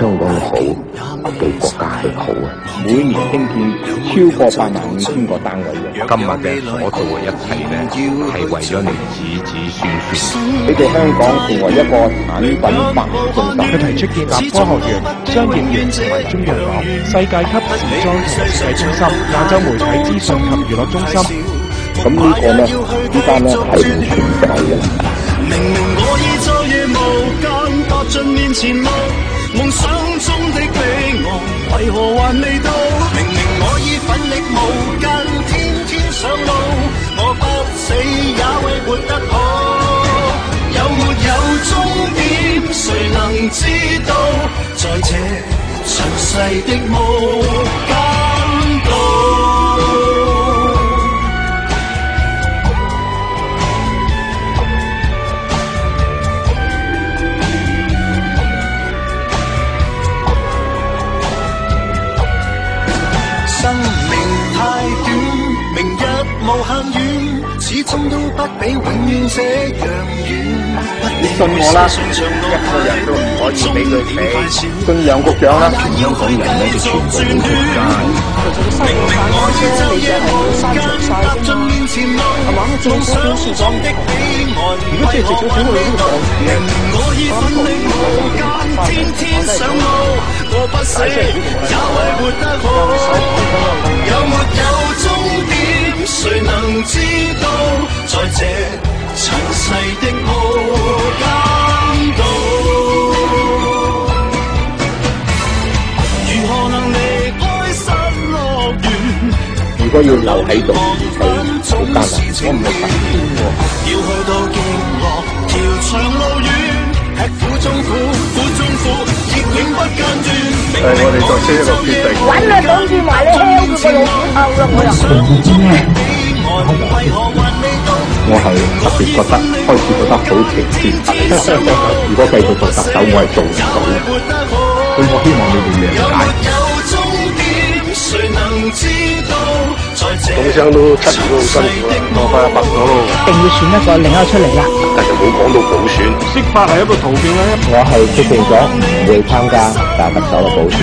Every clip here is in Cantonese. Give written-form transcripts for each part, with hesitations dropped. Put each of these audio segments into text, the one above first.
香港好對國家係好啊！每年興建超過85000個單位嘅。今日嘅所做嘅一切呢，係為咗你子子孫孫。你哋香港成為一個產品化中心。佢提出建立科學園、商業園同埋中藥港、世界級時裝同設計中心、亞洲媒體資訊及娛樂中心。咁呢個呢，依家呢係唔存在嘅。明明我已晝夜無間，踏進面前路，夢想中的彼岸，為何還未到？明明我已奮力無間，天天上路，我不死也會活得好。有沒有終點，誰能知道？在這詳細的無間道。生命太短，明日無限遠，始終都不比永遠這樣遠。你信我啦，一個人都唔可以俾佢死。信楊局長啦，全香港人呢就全部都仆街。明明我已晝夜無間，踏進面前路，夢想中的彼岸，為何還未到？明明我已奮力無間，天天上路，我不死也會活得好。有沒有終點，誰能知道？在這詳細的無間道，如何能離開失樂園？如果要留喺度，係好艱難，我唔係神仙喎。要去到極樂，條長路遠，吃苦中苦，苦中苦，亦永不間斷。我哋作出一個決定。揾啊，擋住埋你 heo 佢個老虎頭啦！我係特別覺得，開始覺得好奇怪。如果繼續做特首，我係做唔到。所以我希望你哋諒解。工商都7年都好辛苦啦，落翻100咗咯。一定要選一個另一個出嚟啦。但係冇講到補選，釋法係一個途徑啦。我係決定咗唔會參加特首嘅補選。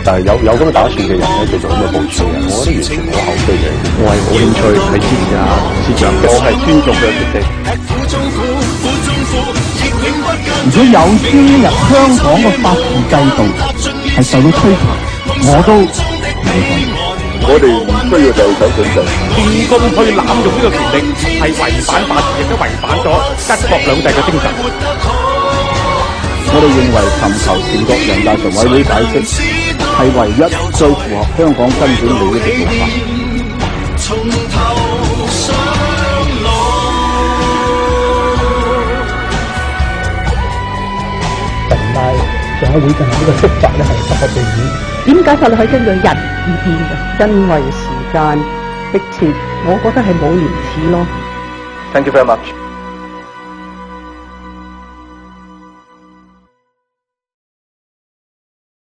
但係有咁嘅打算嘅人咧，繼續咁嘅部署嘅，我覺得完全冇後悔嘅。我係冇興趣係支持下司長嘅，我係尊重佢嘅決定。如果有朝一日香港嘅法治制度係受到推行，我都冇份。我哋唔需要就手準備。亂咁去濫用呢個權力，係違反法治，亦都違反咗一國兩制嘅精神。我哋認為尋求全國人大常委會解釋係唯一最符合香港根本利益嘅做法。人大常委會進行呢個釋法咧係不可避免。點解法律可以根據人而變嘅？因為時間迫切，我覺得係冇廉恥咯。Thank you very much.